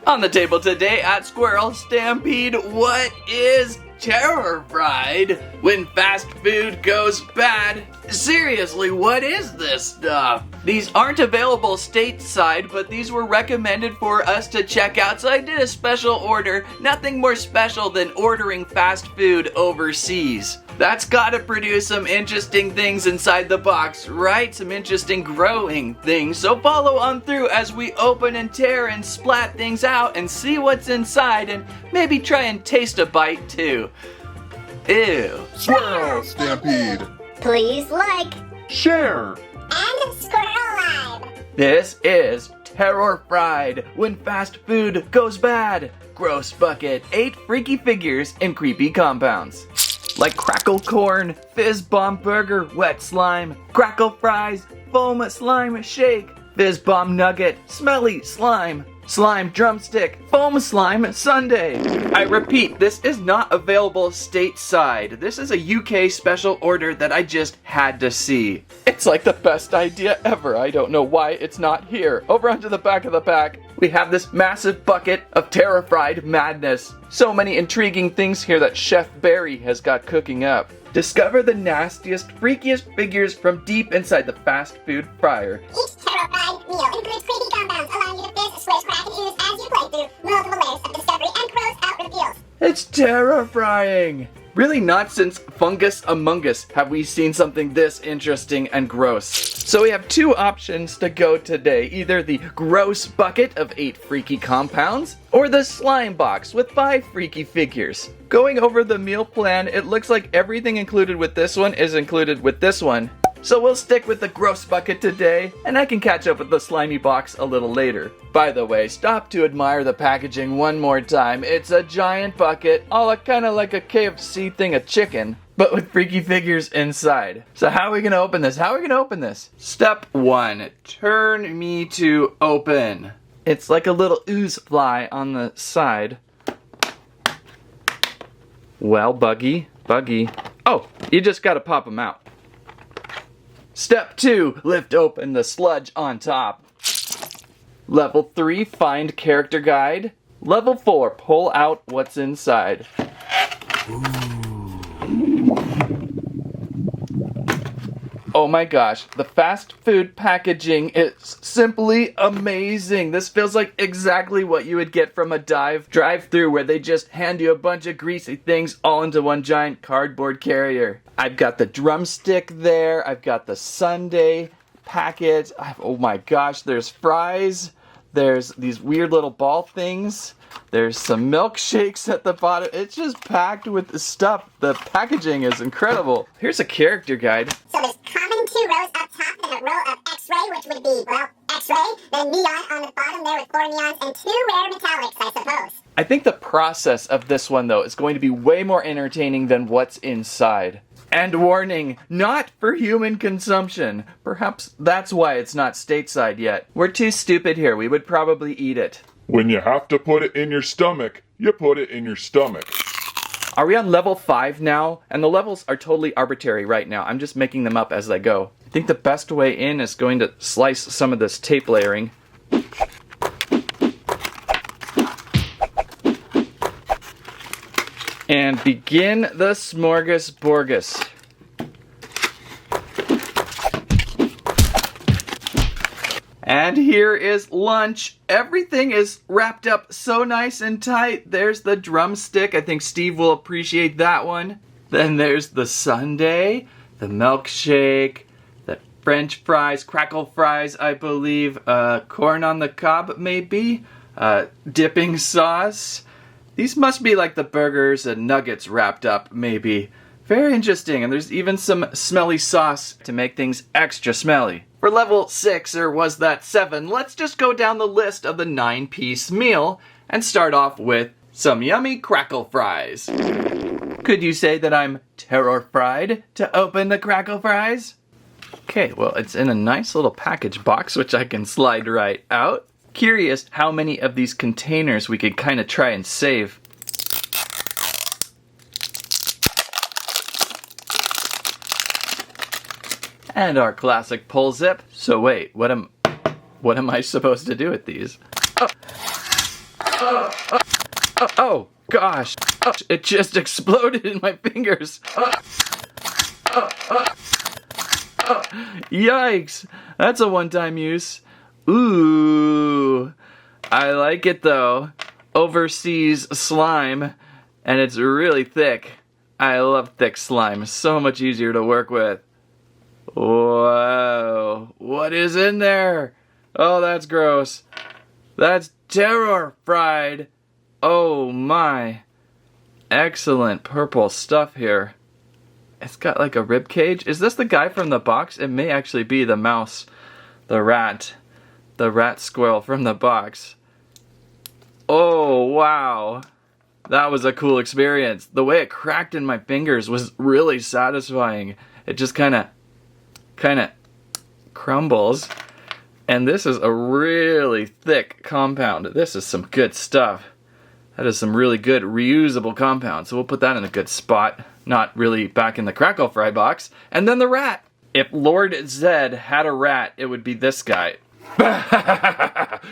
On the table today at Squirrel Stampede, what is terror fried when fast food goes bad? Seriously, what is this stuff? These aren't available stateside, but these were recommended for us to check out, so I did a special order. Nothing more special than ordering fast food overseas. That's gotta produce some interesting things inside the box, right? Some interesting growing things. So follow on through as we open and tear and splat things out and see what's inside and maybe try and taste a bite too. Ew. Squirrel Stampede. Please like Share. and subscribe. This is Terror Fried when fast food goes bad. Gross bucket, 8 freaky figures in creepy compounds. Like Crackle Corn, Fizz Burger, Wet Slime, Crackle Fries, Foam Slime Shake, Fizz Nugget, Smelly Slime, Slime Drumstick, Foam Slime Sundae. I repeat, this is not available stateside. This is a UK special order that I just had to see. It's like the best idea ever. I don't know why it's not here. Over onto the back of the pack, we have this massive bucket of terror fried madness. So many intriguing things here that Chef Barry has got cooking up. Discover the nastiest, freakiest figures from deep inside the fast food fryer. Each terror fried meal includes creepy compounds, allowing you to fizz, swish, crack, and ooze as you play through multiple layers of discovery and gross out reveals. It's terror frying! Really not since Fungus Among Us have we seen something this interesting and gross. So we have 2 options to go today. Either the gross bucket of 8 freaky compounds, or the slime box with 5 freaky figures. Going over the meal plan, it looks like everything included with this one is included with this one. So we'll stick with the gross bucket today, and I can catch up with the slimy box a little later. By the way, stop to admire the packaging one more time. It's a giant bucket, all kind of like a KFC thing of chicken, but with freaky figures inside. So how are we gonna open this? How are we gonna open this? Step 1, turn me to open. It's like a little ooze fly on the side. Well, Buggy. Oh, you just gotta pop them out. Step 2, lift open the sludge on top. Level 3, find character guide. Level 4, pull out what's inside. Oh my gosh, the fast food packaging is simply amazing. This feels like exactly what you would get from a drive-through where they just hand you a bunch of greasy things all into one giant cardboard carrier. I've got the drumstick there, I've got the sundae packet. Oh my gosh, there's fries, there's these weird little ball things. There's some milkshakes at the bottom. It's just packed with the stuff. The packaging is incredible. Here's a character guide. So there's common 2 rows up top, then a row of X-ray, which would be, well, X-ray, then neon on the bottom there with 4 neons, and 2 rare metallics, I suppose. I think the process of this one, though, is going to be way more entertaining than what's inside. And warning, not for human consumption. Perhaps that's why it's not stateside yet. We're too stupid here. We would probably eat it. When you have to put it in your stomach, you put it in your stomach. Are we on level 5 now? And the levels are totally arbitrary right now. I'm just making them up as I go. I think the best way in is going to slice some of this tape layering. And begin the smorgasborgus. And here is lunch. Everything is wrapped up so nice and tight. There's the drumstick. I think Steve will appreciate that one. Then there's the sundae, the milkshake, the French fries, Crackle Fries, I believe, corn on the cob maybe, dipping sauce. These must be like the burgers and nuggets wrapped up maybe. Very interesting, and there's even some smelly sauce to make things extra smelly. For level 6, or was that 7, let's just go down the list of the 9-piece meal and start off with some yummy Crackle Fries. Could you say that I'm terror fried to open the Crackle Fries? Okay, well, it's in a nice little package box, which I can slide right out. Curious how many of these containers we could kind of try and save. And our classic pull zip. So wait, what am... What am I supposed to do with these? Oh gosh. It just exploded in my fingers. Yikes. That's a one-time use. Ooh. I like it though. Overseas slime. And it's really thick. I love thick slime. So much easier to work with. Whoa. What is in there? Oh, that's gross. That's terror fried. Oh my. Excellent purple stuff here. It's got like a rib cage. Is this the guy from the box? It may actually be the mouse, the rat squirrel from the box. Oh wow. That was a cool experience. The way it cracked in my fingers was really satisfying. It just kind of crumbles. And this is a really thick compound. This is some good stuff. That is some really good reusable compound. So we'll put that in a good spot. Not really back in the Crackle Fry box. And then the rat. If Lord Zed had a rat, it would be this guy.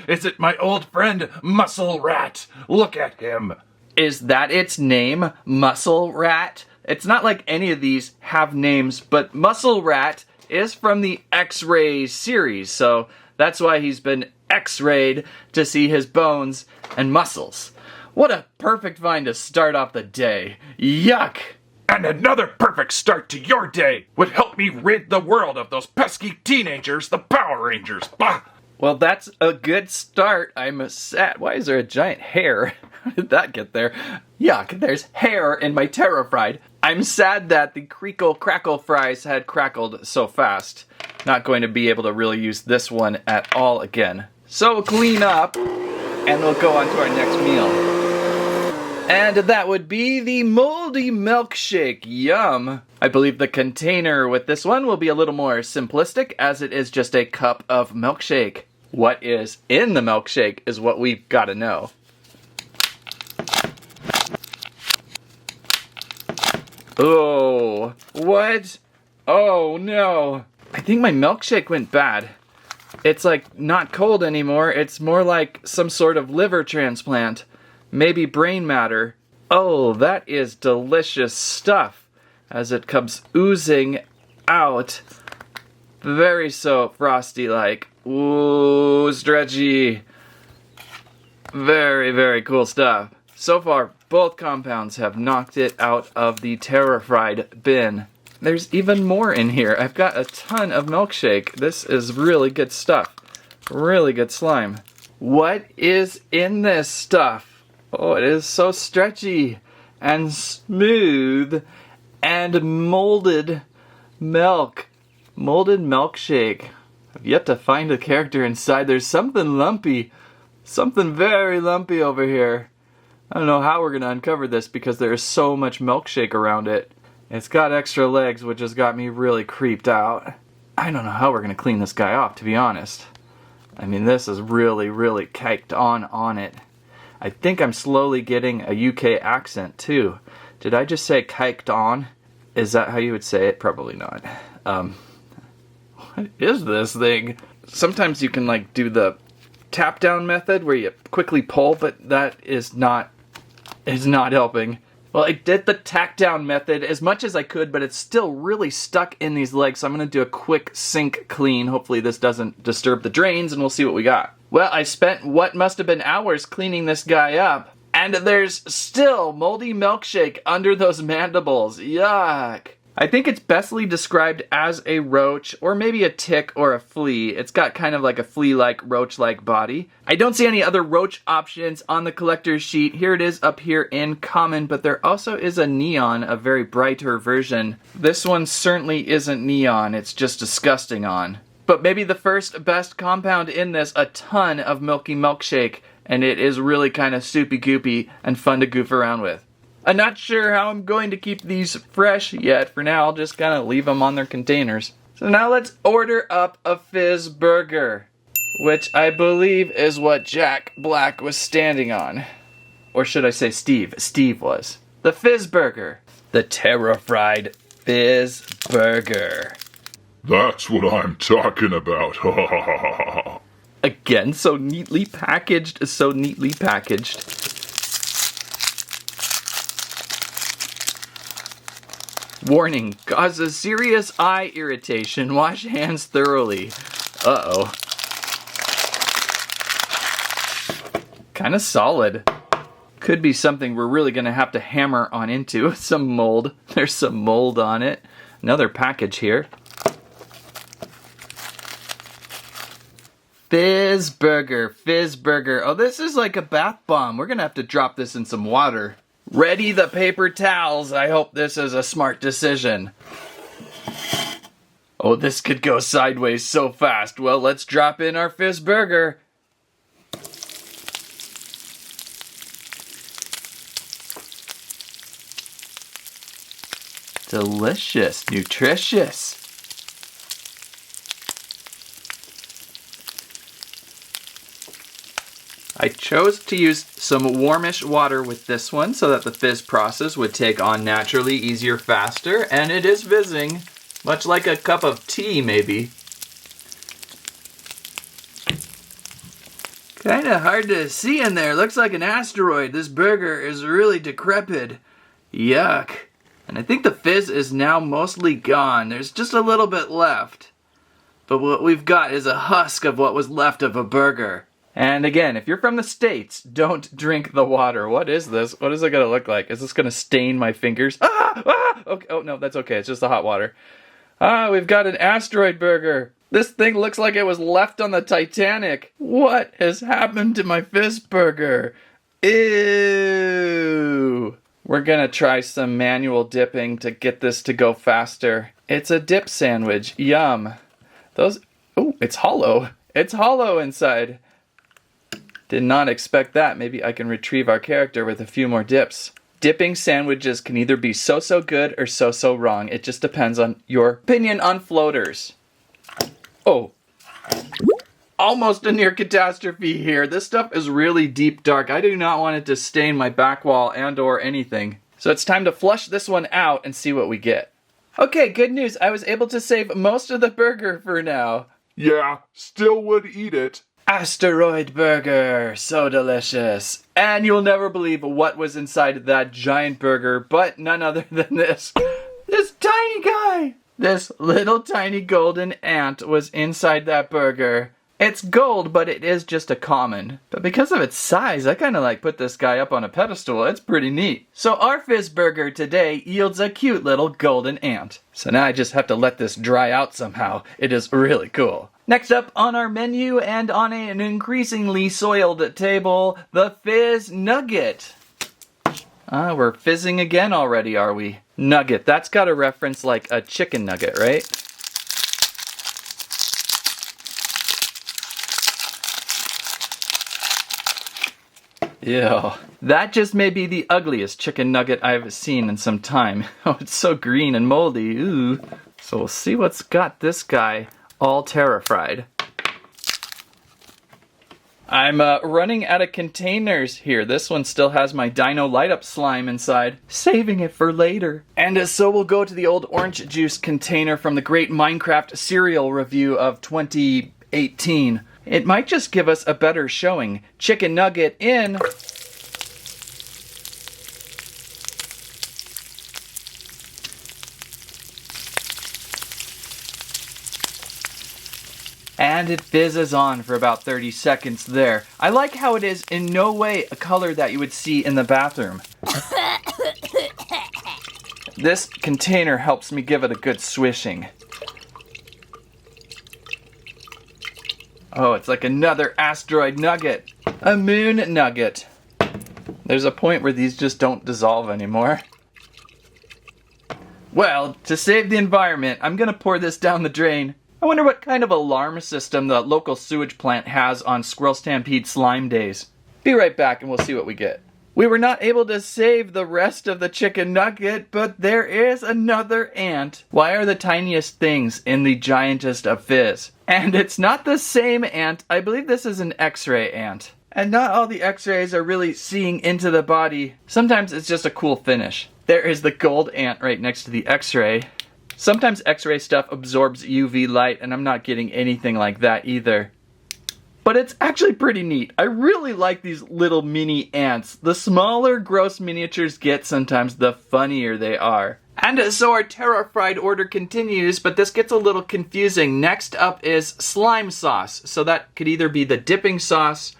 Is it my old friend, Muscle Rat? Look at him. Is that its name? Muscle Rat? It's not like any of these have names, but Muscle Rat is from the X-Ray series, so that's why he's been X-rayed to see his bones and muscles. What a perfect find to start off the day. Yuck! And another perfect start to your day would help me rid the world of those pesky teenagers, the Power Rangers. Bah! Well, that's a good start. I'm sad. Why is there a giant hair? How did that get there? Yuck, there's hair in my Terror Fried. I'm sad that the Crackle Fries had crackled so fast. Not going to be able to really use this one at all again. So we'll clean up, and we'll go on to our next meal. And that would be the Moldy Milkshake. Yum! I believe the container with this one will be a little more simplistic, as it is just a cup of milkshake. What is in the milkshake is what we've got to know. Oh, what? Oh no. I think my milkshake went bad. It's like not cold anymore. It's more like some sort of liver transplant. Maybe brain matter. Oh, that is delicious stuff as it comes oozing out. Very so frosty-like. Ooh, stretchy. Very, very cool stuff. So far, both compounds have knocked it out of the Terror Fried bin. There's even more in here. I've got a ton of milkshake. This is really good stuff. Really good slime. What is in this stuff? Oh, it is so stretchy and smooth and molded milk. Molded milkshake. I've yet to find a character inside. There's something lumpy. Something very lumpy over here. I don't know how we're going to uncover this because there is so much milkshake around it. It's got extra legs, which has got me really creeped out. I don't know how we're going to clean this guy off, to be honest. I mean, this is really, really caked on it. I think I'm slowly getting a UK accent, too. Did I just say caked on? Is that how you would say it? Probably not. What is this thing? Sometimes you can, like, do the tap down method where you quickly pull, but that is not helping. Well, I did the tack down method as much as I could, but it's still really stuck in these legs, so I'm going to do a quick sink clean. Hopefully this doesn't disturb the drains, and we'll see what we got. Well, I spent what must have been hours cleaning this guy up, and there's still moldy milkshake under those mandibles. Yuck. I think it's bestly described as a roach, or maybe a tick or a flea. It's got kind of like a flea-like, roach-like body. I don't see any other roach options on the collector's sheet. Here it is up here in common, but there also is a neon, a very brighter version. This one certainly isn't neon, it's just disgusting on. But maybe the first best compound in this, a ton of milky milkshake, and it is really kind of soupy goopy and fun to goof around with. I'm not sure how I'm going to keep these fresh yet. For now, I'll just kind of leave them on their containers. So now let's order up a Fizz Burger, which I believe is what Jack Black was standing on. Or should I say Steve? Steve was. The Fizz Burger. The Terror Fried Fizz Burger. That's what I'm talking about. Again, so neatly packaged, so neatly packaged. Warning, causes serious eye irritation. Wash hands thoroughly. Uh-oh. Kind of solid. Could be something we're really gonna have to hammer on into. Some mold. There's some mold on it. Another package here. Fizz Burger, Fizz Burger. Oh, this is like a bath bomb. We're gonna have to drop this in some water. Ready the paper towels. I hope this is a smart decision. Oh, this could go sideways so fast. Well, let's drop in our Fizz Burger. Delicious, nutritious. I chose to use some warmish water with this one so that the fizz process would take on naturally, easier, faster, and it is fizzing, much like a cup of tea maybe. Kinda hard to see in there, looks like an asteroid. This burger is really decrepit. Yuck. And I think the fizz is now mostly gone. There's just a little bit left. But what we've got is a husk of what was left of a burger. And again, if you're from the States, don't drink the water. What is this? What is it gonna look like? Is this gonna stain my fingers? Ah! Ah! Okay. Oh no, that's okay. It's just the hot water. Ah, we've got an asteroid burger. This thing looks like it was left on the Titanic. What has happened to my fizz burger? Ew. We're gonna try some manual dipping to get this to go faster. It's a dip sandwich. Yum. Oh, it's hollow. It's hollow inside. Did not expect that. Maybe I can retrieve our character with a few more dips. Dipping sandwiches can either be so good or so wrong. It just depends on your opinion on floaters. Oh. Almost a near catastrophe here. This stuff is really deep dark. I do not want it to stain my back wall and or anything. So it's time to flush this one out and see what we get. Okay, good news. I was able to save most of the burger for now. Yeah, still would eat it. Asteroid burger, so delicious. And you'll never believe what was inside that giant burger, but none other than this. This tiny guy. This little tiny golden ant was inside that burger. It's gold, but it is just a common. But because of its size, I kind of like put this guy up on a pedestal. It's pretty neat. So our Fizz Burger today yields a cute little golden ant. So now I just have to let this dry out somehow. It is really cool. Next up on our menu and on an increasingly soiled table, the Fizz Nugget. We're fizzing again already, are we? Nugget, that's got a reference like a chicken nugget, right? Ew. That just may be the ugliest chicken nugget I've seen in some time. Oh, it's so green and moldy. Ooh. So we'll see what's got this guy all terrified. I'm running out of containers here. This one still has my Dino Light Up slime inside. Saving it for later. And so we'll go to the old orange juice container from the great Minecraft cereal review of 2018. It might just give us a better showing. Chicken nugget in. And it fizzes on for about 30 seconds there. I like how it is in no way a color that you would see in the bathroom. This container helps me give it a good swishing. Oh, it's like another asteroid nugget. A moon nugget. There's a point where these just don't dissolve anymore. Well, to save the environment, I'm gonna pour this down the drain. I wonder what kind of alarm system the local sewage plant has on Squirrel Stampede slime days. Be right back and we'll see what we get. We were not able to save the rest of the chicken nugget, but there is another ant. Why are the tiniest things in the giantest of fizz? And it's not the same ant. I believe this is an X-ray ant. And not all the X-rays are really seeing into the body. Sometimes it's just a cool finish. There is the gold ant right next to the X-ray. Sometimes X-ray stuff absorbs UV light, and I'm not getting anything like that either. but it's actually pretty neat. I really like these little mini ants. The smaller, gross miniatures get sometimes, the funnier they are. And so our terra fried order continues, but this gets a little confusing. Next up is slime sauce. So that could either be the dipping sauce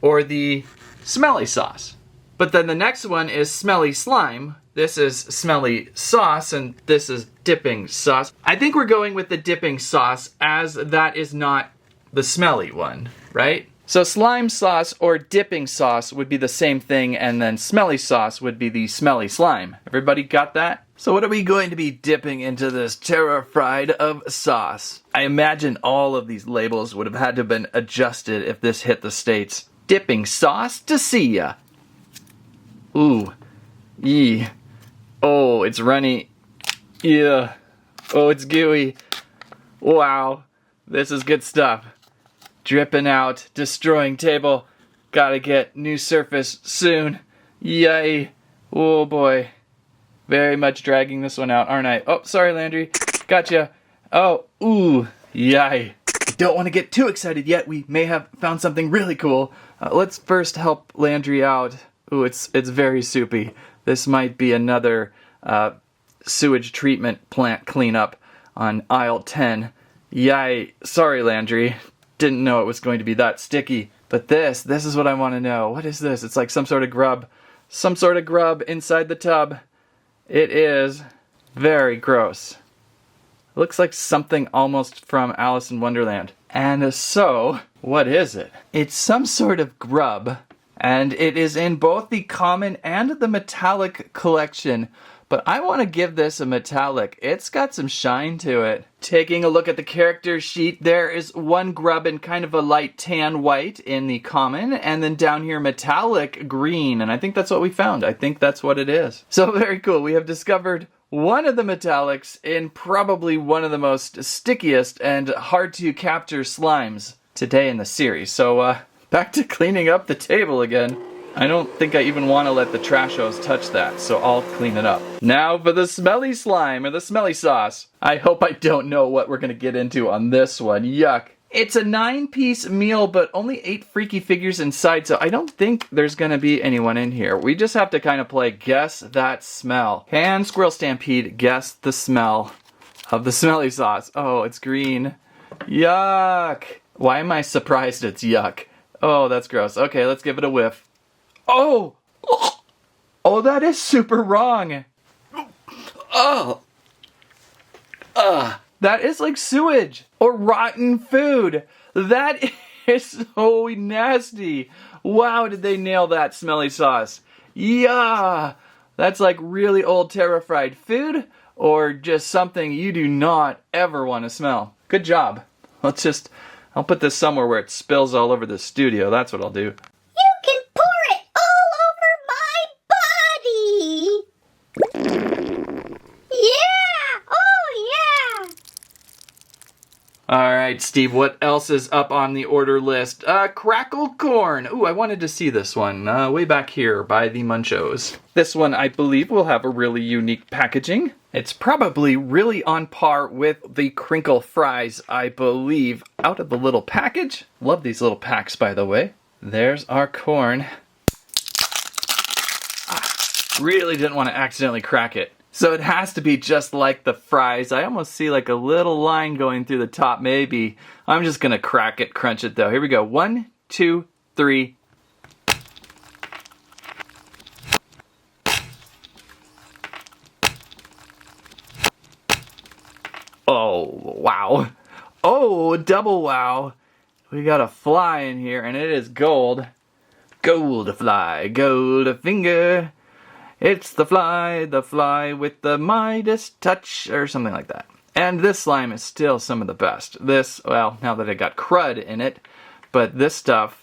or the smelly sauce. But then the next one is smelly slime. This is smelly sauce, and this is dipping sauce. I think we're going with the dipping sauce, as that is not the smelly one, right? So slime sauce or dipping sauce would be the same thing, and then smelly sauce would be the smelly slime. Everybody got that? So what are we going to be dipping into this terra fried of sauce? I imagine all of these labels would have had to have been adjusted if this hit the States. Dipping sauce to see ya. Ooh. Yee. Oh, it's runny. Yeah. Oh, it's gooey. Wow. This is good stuff. Dripping out, destroying table. Gotta get new surface soon. Yay. Oh boy. Very much dragging this one out, aren't I? Oh, sorry, Landry. Gotcha. Oh, ooh. Yay. Don't want to get too excited yet. We may have found something really cool. Let's first help Landry out. Ooh, it's very soupy. This might be another sewage treatment plant cleanup on aisle 10. Yay. Sorry, Landry. Didn't know it was going to be that sticky. But this is what I want to know. What is this? It's like some sort of grub. Some sort of grub inside the tub. It is very gross. Looks like something almost from Alice in Wonderland. And so, what is it? It's some sort of grub, and it is in both the common and the metallic collection. But I want to give this a metallic. It's got some shine to it. Taking a look at the character sheet, there is one grub in kind of a light tan white in the common, and then down here metallic green, and I think that's what we found. I think that's what it is. So very cool. We have discovered one of the metallics in probably one of the most stickiest and hard to capture slimes today in the series. So back to cleaning up the table again. I don't think I even want to let the trashos touch that, so I'll clean it up. Now for the smelly slime, or the smelly sauce. I hope I don't know what we're going to get into on this one. Yuck. It's a 9-piece meal, but only 8 freaky figures inside, so I don't think there's going to be anyone in here. We just have to kind of play Guess That Smell. Can Squirrel Stampede guess the smell of the smelly sauce? Oh, it's green. Yuck. Why am I surprised it's yuck? Oh, that's gross. Okay, let's give it a whiff. Oh! Oh, that is super wrong. Oh! That is like sewage or rotten food. That is so nasty. Wow, did they nail that smelly sauce? Yeah! That's like really old terra fried food or just something you do not ever want to smell. Good job. I'll put this somewhere where it spills all over the studio. That's what I'll do. Alright, Steve, what else is up on the order list? Crackle Corn. Ooh, I wanted to see this one. Way back here by the Munchos. This one, I believe, will have a really unique packaging. It's probably really on par with the Crackle Fries, I believe, out of the little package. Love these little packs, by the way. There's our corn. Really didn't want to accidentally crack it. So it has to be just like the fries. I almost see like a little line going through the top, maybe. I'm just gonna crack it, crunch it though. Here we go. 1, 2, 3. Oh, wow. Oh, double wow. We got a fly in here and it is gold. Gold fly, gold finger. It's the fly with the Midas touch, or something like that. And this slime is still some of the best. This, well, now that it got crud in it, but this stuff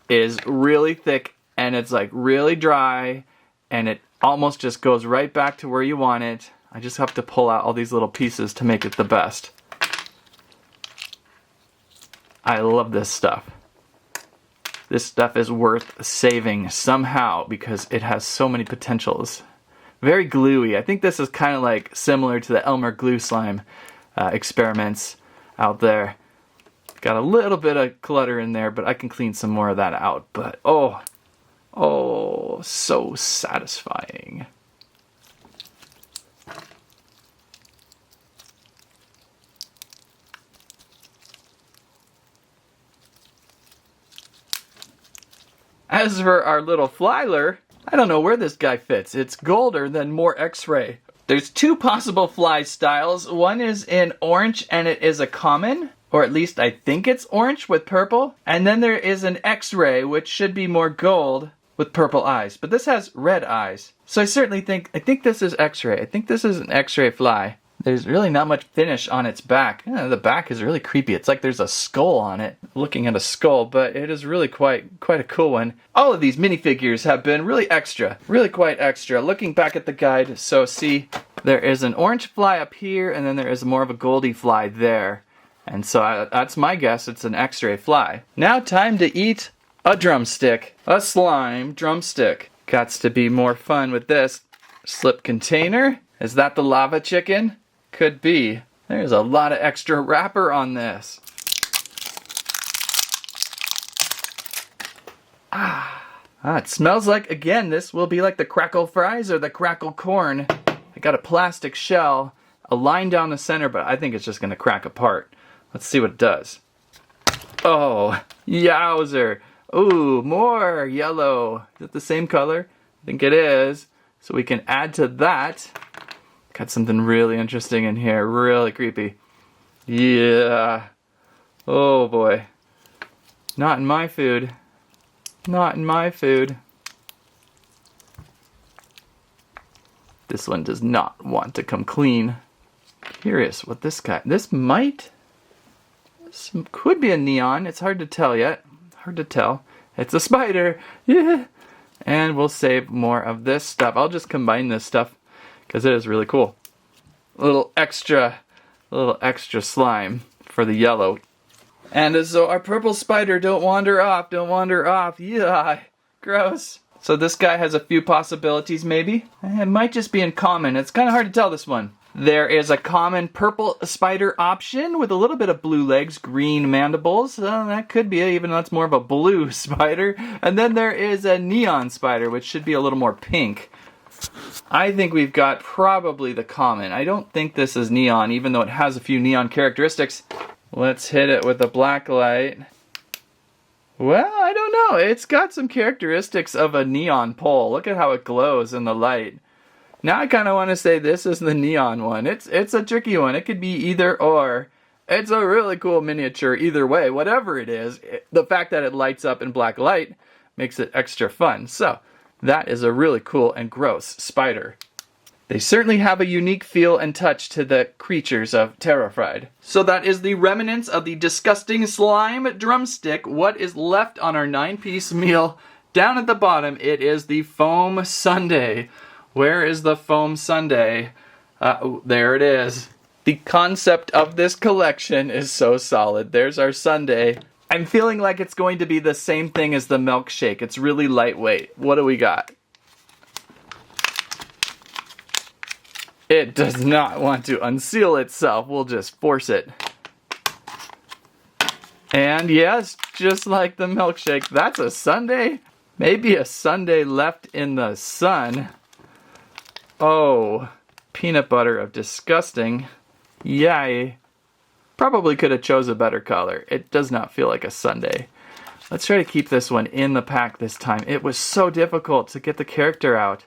is really thick, and it's like really dry, and it almost just goes right back to where you want it. I just have to pull out all these little pieces to make it the best. I love this stuff. This stuff is worth saving somehow because it has so many potentials. Very gluey. I think this is kind of like similar to the Elmer glue slime experiments out there. Got a little bit of clutter in there, but I can clean some more of that out. But oh, so satisfying. As for our little flyler, I don't know where this guy fits. It's golder than more X-ray. There's two possible fly styles. One is in orange and it is a common, or at least I think it's orange with purple. And then there is an X-ray, which should be more gold with purple eyes. But this has red eyes. So I think this is X-ray. I think this is an X-ray fly. There's really not much finish on its back. Yeah, the back is really creepy. It's like there's a skull on it. Looking at a skull, but it is really quite a cool one. All of these minifigures have been really extra. Really quite extra. Looking back at the guide, so see, there is an orange fly up here, and then there is more of a goldy fly there. And so that's my guess, it's an X-ray fly. Now time to eat a drumstick. A slime drumstick. Gots to be more fun with this. Slip container. Is that the lava chicken? Could be. There's a lot of extra wrapper on this. It smells like, again, this will be like the Crackle Fries or the Crackle Corn. I got a plastic shell, a line down the center, but I think it's just going to crack apart. Let's see what it does. Oh, yowzer. Ooh, more yellow. Is it the same color? I think it is. So we can add to that. Got something really interesting in here. Really creepy. Yeah. Oh boy. Not in my food. Not in my food. This one does not want to come clean. Curious what this guy... This could be a neon. It's hard to tell yet. Hard to tell. It's a spider. Yeah. And we'll save more of this stuff. I'll just combine this stuff because it is really cool. A little extra slime for the yellow. And so our purple spider, don't wander off. Yeah, gross. So this guy has a few possibilities maybe. It might just be in common. It's kind of hard to tell this one. There is a common purple spider option with a little bit of blue legs, green mandibles. That could be it, even though that's more of a blue spider. And then there is a neon spider, which should be a little more pink. I think we've got probably the common. I don't think this is neon, even though it has a few neon characteristics. Let's hit it with a black light. Well, I don't know. It's got some characteristics of a neon pole. Look at how it glows in the light. Now I kind of want to say this is the neon one. It's a tricky one. It could be either or. It's a really cool miniature either way. Whatever it is, the fact that it lights up in black light makes it extra fun. So that is a really cool and gross spider. They certainly have a unique feel and touch to the creatures of Terrified. So that is the remnants of the disgusting slime drumstick. What is left on our 9-piece meal? Down at the bottom, it is the foam sundae. Where is the foam sundae? There it is. The concept of this collection is so solid. There's our sundae. I'm feeling like it's going to be the same thing as the milkshake. It's really lightweight. What do we got? It does not want to unseal itself. We'll just force it. And yes, just like the milkshake, that's a sundae. Maybe a sundae left in the sun. Oh, peanut butter of disgusting. Yay. Probably could have chose a better color. It does not feel like a sundae. Let's try to keep this one in the pack this time. It was so difficult to get the character out.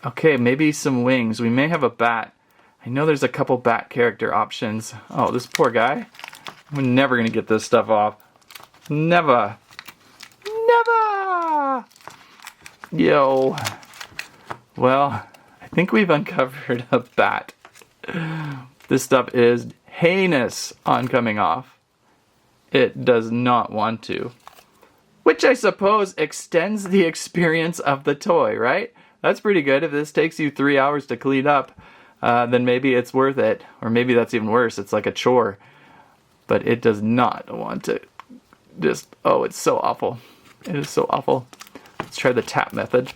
Okay, maybe some wings. We may have a bat. I know there's a couple bat character options. Oh, this poor guy. I'm never going to get this stuff off. Never. Never! Yo. Well, I think we've uncovered a bat. This stuff is heinous on coming off. It does not want to. Which I suppose extends the experience of the toy, right? That's pretty good. If this takes you 3 hours to clean up, then maybe it's worth it. Or maybe that's even worse. It's like a chore. But it does not want to just... Oh, it's so awful. It is so awful. Let's try the tap method.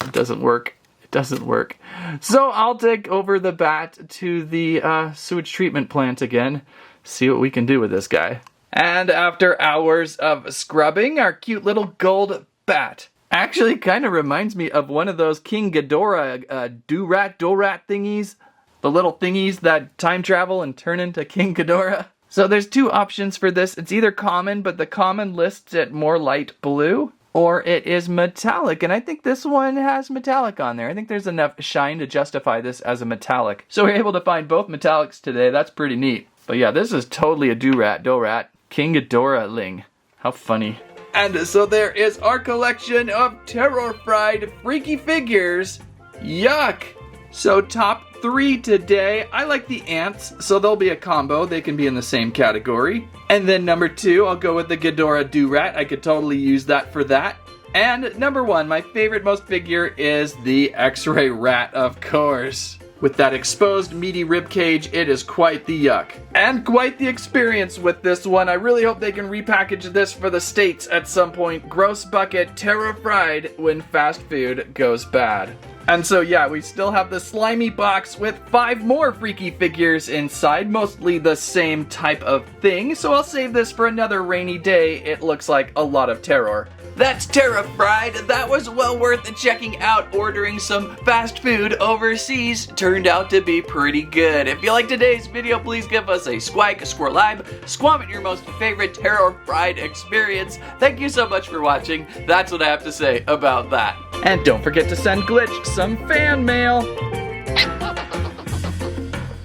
It doesn't work. It doesn't work. So I'll take over the bat to the sewage treatment plant again. See what we can do with this guy. And after hours of scrubbing, our cute little gold bat actually kind of reminds me of one of those King Ghidorah do-rat thingies. The little thingies that time travel and turn into King Ghidorah. So there's two options for this. It's either common, but the common lists it more light blue, or it is metallic, and I think this one has metallic on there. I think there's enough shine to justify this as a metallic. So we're able to find both metallics today. That's pretty neat. But yeah, this is totally a do-rat, King Ghidorah-ling. How funny. And so there is our collection of Terror Fried Freaky Figures. Yuck! So top 3 today. I like the ants, so they'll be a combo. They can be in the same category. And then number 2, I'll go with the Ghidorah Do-Rat. I could totally use that for that. And number 1, my favorite most figure is the X-Ray Rat, of course. With that exposed meaty rib cage, it is quite the yuck. And quite the experience with this one. I really hope they can repackage this for the States at some point. Gross bucket, Terror Fried when fast food goes bad. And so yeah, we still have the slimy box with 5 more freaky figures inside, mostly the same type of thing, so I'll save this for another rainy day. It looks like a lot of terror. That's Terror Fried. That was well worth checking out. Ordering some fast food overseas turned out to be pretty good. If you liked today's video, please give us a squike, a squirrelibe, squammet your most favorite Terror Fried experience. Thank you so much for watching. That's what I have to say about that. And don't forget to send Glitch some fan mail.